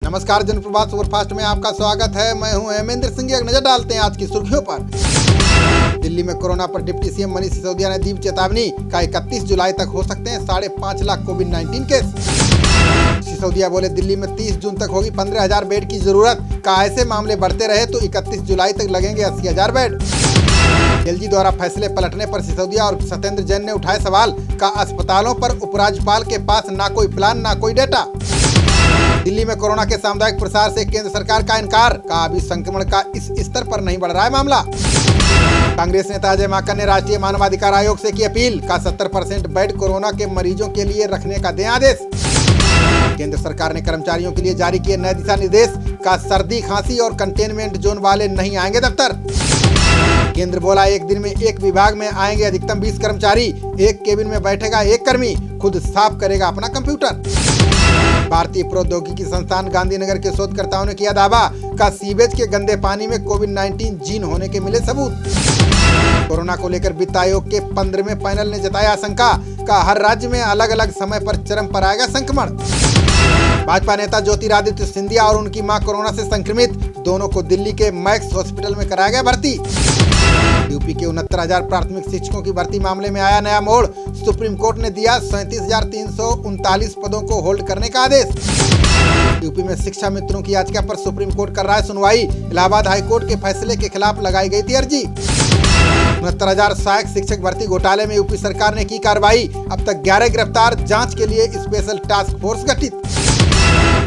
नमस्कार, जनप्रभात सुपरफास्ट में आपका स्वागत है। मैं हूं हेमेंद्र सिंह। एक नजर डालते हैं आज की सुर्खियों पर। दिल्ली में कोरोना पर डिप्टी सीएम मनीष सिसोदिया ने दी चेतावनी का 31 जुलाई तक हो सकते हैं 5.5 लाख कोविड-19 केस। सिसोदिया बोले, दिल्ली में 30 जून तक होगी 15,000 बेड की जरूरत का। ऐसे मामले बढ़ते रहे तो 31 जुलाई तक लगेंगे 80,000 बेड। एलजी द्वारा फैसले पलटने पर सिसोदिया और सत्येंद्र जैन ने उठाए सवाल का। अस्पतालों पर उपराज्यपाल के पास ना कोई प्लान ना कोई डेटा। दिल्ली में कोरोना के सामुदायिक प्रसार से केंद्र सरकार का इनकार का। अभी संक्रमण का इस स्तर पर नहीं बढ़ रहा है मामला। कांग्रेस नेता अजय माकन ने राष्ट्रीय मानवाधिकार आयोग से की अपील का 70% बेड कोरोना के मरीजों के लिए रखने का दें आदेश। केंद्र सरकार ने कर्मचारियों के लिए जारी किए नए दिशा निर्देश का। सर्दी, खांसी और कंटेनमेंट जोन वाले नहीं आएंगे दफ्तर। केंद्र बोला, एक दिन में एक विभाग में आएंगे अधिकतम 20 कर्मचारी। एक केबिन में बैठेगा एक कर्मी, खुद साफ करेगा अपना कंप्यूटर। भारतीय प्रौद्योगिकी संस्थान गांधीनगर के शोधकर्ताओं ने किया दावा का। सीवेज के गंदे पानी में कोविड-19 जीन होने के मिले सबूत। कोरोना को लेकर वित्त आयोग के 15वें पैनल ने जताया आशंका का। हर राज्य में अलग अलग समय पर चरम पर आएगा संक्रमण। भाजपा नेता ज्योतिरादित्य सिंधिया और उनकी मां कोरोना से संक्रमित। दोनों को दिल्ली के मैक्स हॉस्पिटल में कराया गया भर्ती। यूपी के 69,000 प्राथमिक शिक्षकों की भर्ती मामले में आया नया मोड़। सुप्रीम कोर्ट ने दिया 37,339 पदों को होल्ड करने का आदेश। यूपी में शिक्षा मित्रों की याचिका पर सुप्रीम कोर्ट कर रहा है सुनवाई। इलाहाबाद हाईकोर्ट के फैसले के खिलाफ लगाई गई थी अर्जी। 69,000 सहायक शिक्षक भर्ती घोटाले में यूपी सरकार ने की कार्रवाई। अब तक 11 गिरफ्तार। जांच के लिए स्पेशल टास्क फोर्स गठित।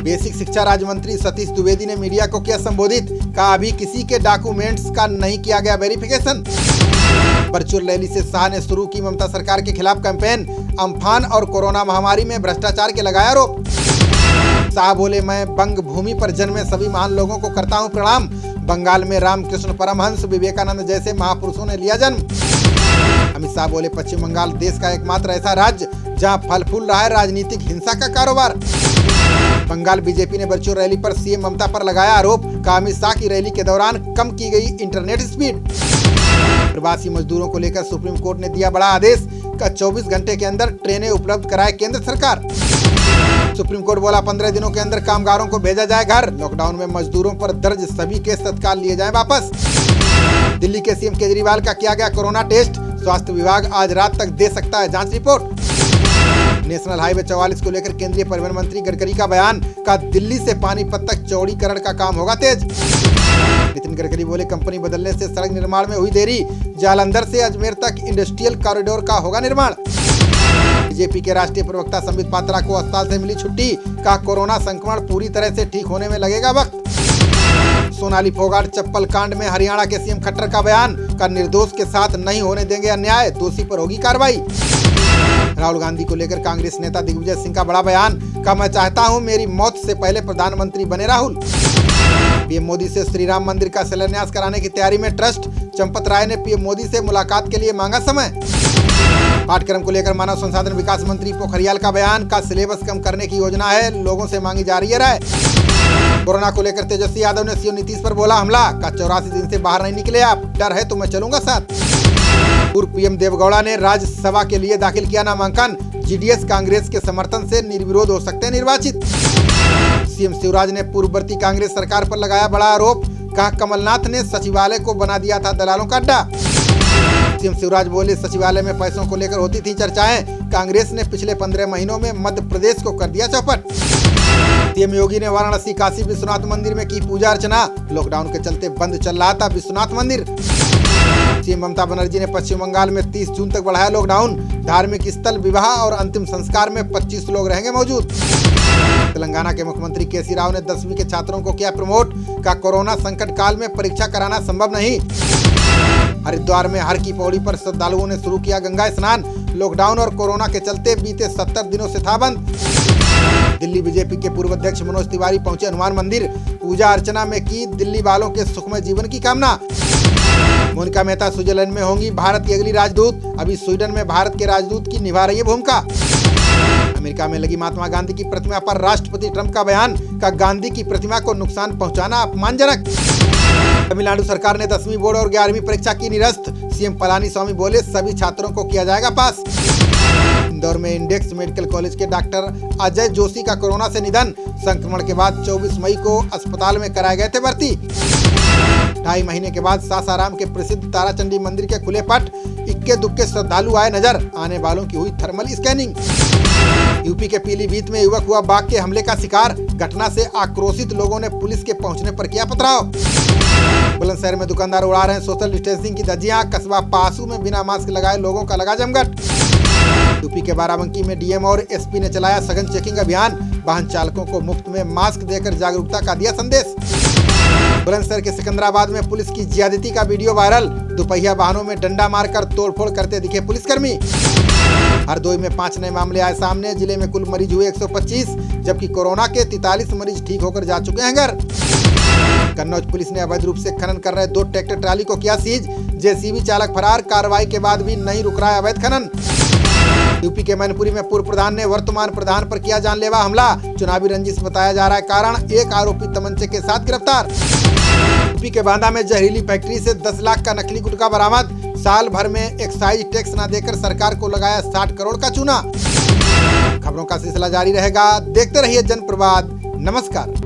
बेसिक शिक्षा राज्य मंत्री सतीश द्विवेदी ने मीडिया को किया संबोधित का। अभी किसी के डॉक्यूमेंट्स का नहीं किया गया वेरिफिकेशन। वर्चुअल रैली से शाह ने शुरू की ममता सरकार के खिलाफ कैंपेन। अम्फान और कोरोना महामारी में भ्रष्टाचार के लगाया आरोप। शाह बोले, मैं बंग भूमि पर जन्मे सभी महान लोगों को करता हूं प्रणाम। बंगाल में रामकृष्ण परमहंस, विवेकानंद जैसे महापुरुषों ने लिया जन्म। अमित शाह बोले, पश्चिम बंगाल देश का एकमात्र ऐसा राज्य जहां फल फूल रहा है राजनीतिक हिंसा का कारोबार। बंगाल बीजेपी ने वर्चुअल रैली पर सीएम ममता पर लगाया आरोप का। अमित शाह की रैली के दौरान कम की गई इंटरनेट स्पीड। प्रवासी मजदूरों को लेकर सुप्रीम कोर्ट ने दिया बड़ा आदेश का। 24 घंटे के अंदर ट्रेनें उपलब्ध कराए केंद्र सरकार। सुप्रीम कोर्ट बोला, 15 दिनों के अंदर कामगारों को भेजा जाए घर। लॉकडाउन में मजदूरों पर दर्ज सभी केस तत्काल लिए जाए वापस। दिल्ली के सीएम केजरीवाल का किया गया कोरोना टेस्ट। स्वास्थ्य विभाग आज रात तक दे सकता है जांच रिपोर्ट। नेशनल हाईवे 44 को लेकर केंद्रीय परिवहन मंत्री गडकरी का बयान का। दिल्ली से पानीपत तक चौड़ीकरण का काम होगा तेज। नितिन गडकरी बोले, कंपनी बदलने से सड़क निर्माण में हुई देरी। जालंधर से अजमेर तक इंडस्ट्रियल कॉरिडोर का होगा निर्माण। बीजेपी के राष्ट्रीय प्रवक्ता संबित पात्रा को अस्पताल से मिली छुट्टी का। कोरोना संक्रमण पूरी तरह से ठीक होने में लगेगा वक्त। सोनाली फोगाट चप्पल कांड में हरियाणा के सीएम खट्टर का बयान का। निर्दोष के साथ नहीं होने देंगे अन्याय, दोषी पर होगी कार्रवाई। राहुल गांधी को लेकर कांग्रेस नेता दिग्विजय सिंह का बड़ा बयान का। मैं चाहता हूं मेरी मौत से पहले प्रधानमंत्री बने राहुल। पीएम मोदी से श्री राम मंदिर का शिलान्यास कराने की तैयारी में ट्रस्ट। चंपत राय ने पीएम मोदी से मुलाकात के लिए मांगा समय। पाठ्यक्रम को लेकर मानव संसाधन विकास मंत्री पोखरियाल का बयान का। सिलेबस कम करने की योजना है, लोगों से मांगी जा रही है राय। कोरोना को लेकर तेजस्वी यादव ने सीएम नीतीश पर बोला हमला का। 84 दिन से बाहर नहीं निकले आप, डर है तो मैं चलूंगा साथ। पूर्व पीएम देवगौड़ा ने राज्यसभा के लिए दाखिल किया नामांकन। जीडीएस कांग्रेस के समर्थन से निर्विरोध हो सकते हैं निर्वाचित। सीएम शिवराज ने पूर्ववर्ती कांग्रेस सरकार पर लगाया बड़ा आरोप। कहा, कमलनाथ ने सचिवालय को बना दिया था दलालों का अड्डा। सीएम शिवराज बोले, सचिवालय में पैसों को लेकर होती थी चर्चाएं। कांग्रेस ने पिछले 15 महीनों में मध्य प्रदेश को कर दिया चौपट। सीएम योगी ने वाराणसी काशी विश्वनाथ मंदिर में की पूजा अर्चना। लॉकडाउन के चलते बंद चल रहा था विश्वनाथ मंदिर। सीएम ममता बनर्जी ने पश्चिम बंगाल में 30 जून तक बढ़ाया लॉकडाउन। धार्मिक स्थल, विवाह और अंतिम संस्कार में 25 लोग रहेंगे मौजूद। तेलंगाना के मुख्यमंत्री केसी राव ने 10वीं के छात्रों को किया प्रमोट का। कोरोना संकट काल में परीक्षा कराना संभव नहीं। हरिद्वार में हर की पौड़ी पर श्रद्धालुओं ने शुरू किया गंगा स्नान। लॉकडाउन और कोरोना के चलते बीते 70 दिनों से था बंद। दिल्ली बीजेपी के पूर्व अध्यक्ष मनोज तिवारी पहुंचे हनुमान मंदिर। पूजा अर्चना में की दिल्ली वालों के सुखमय जीवन की कामना। मोनिका मेहता स्विट्जरलैंड में होंगी भारत की अगली राजदूत। अभी स्वीडन में भारत के राजदूत की निभा रही है भूमिका। अमेरिका में लगी महात्मा गांधी की प्रतिमा पर राष्ट्रपति ट्रंप का बयान का। गांधी की प्रतिमा को नुकसान पहुंचाना अपमानजनक। तमिलनाडु सरकार ने 10वीं बोर्ड और 11वीं परीक्षा की निरस्त। सीएम पलानीस्वामी बोले, सभी छात्रों को किया जाएगा पास। इंदौर में इंडेक्स मेडिकल कॉलेज के डॉक्टर अजय जोशी का कोरोना से निधन। संक्रमण के बाद 24 मई को अस्पताल में कराए गए थे भर्ती। 2.5 महीने के बाद सासाराम के प्रसिद्ध ताराचंडी मंदिर के खुले पट, इक्के दुक्के श्रद्धालु आए नजर, आने वालों की हुई थर्मल स्कैनिंग। यूपी के पीलीभीत में युवक हुआ बाघ के हमले का शिकार। घटना से आक्रोशित लोगों ने पुलिस के पहुंचने पर किया पथराव। बुलंदशहर में दुकानदार उड़ा रहे हैं सोशल डिस्टेंसिंग की धज्जियां। कस्बा पासू में बिना मास्क लगाए लोगों का लगा जमघट। यूपी के बाराबंकी में डीएम और एसपी ने चलाया सघन चेकिंग अभियान। वाहन चालकों को मुफ्त में मास्क देकर जागरूकता का दिया संदेश। बुलंदशहर के सिकंदराबाद में पुलिस की ज्यादती का वीडियो वायरल। दोपहिया वाहनों में डंडा मारकर तोड़फोड़ करते दिखे पुलिसकर्मी। हरदोई में 5 नए मामले आए सामने। जिले में कुल मरीज हुए 125, जबकि कोरोना के 43 मरीज ठीक होकर जा चुके हैं घर। कन्नौज पुलिस ने अवैध रूप से खनन कर रहे 2 ट्रैक्टर ट्राली को किया सीज। जेसीबी चालक फरार। कार्रवाई के बाद भी नहीं रुक रहा है अवैध खनन। यूपी के मैनपुरी में पूर्व प्रधान ने वर्तमान प्रधान पर किया जानलेवा हमला। चुनावी रंजिश बताया जा रहा है कारण। एक आरोपी तमंचे के साथ गिरफ्तार। यूपी के बांदा में जहरीली फैक्ट्री से 10 लाख का नकली गुटखा बरामद। साल भर में एक्साइज टैक्स न देकर सरकार को लगाया 60 करोड़ का चूना। खबरों का सिलसिला जारी रहेगा, देखते रहिए जनप्रवाद। नमस्कार।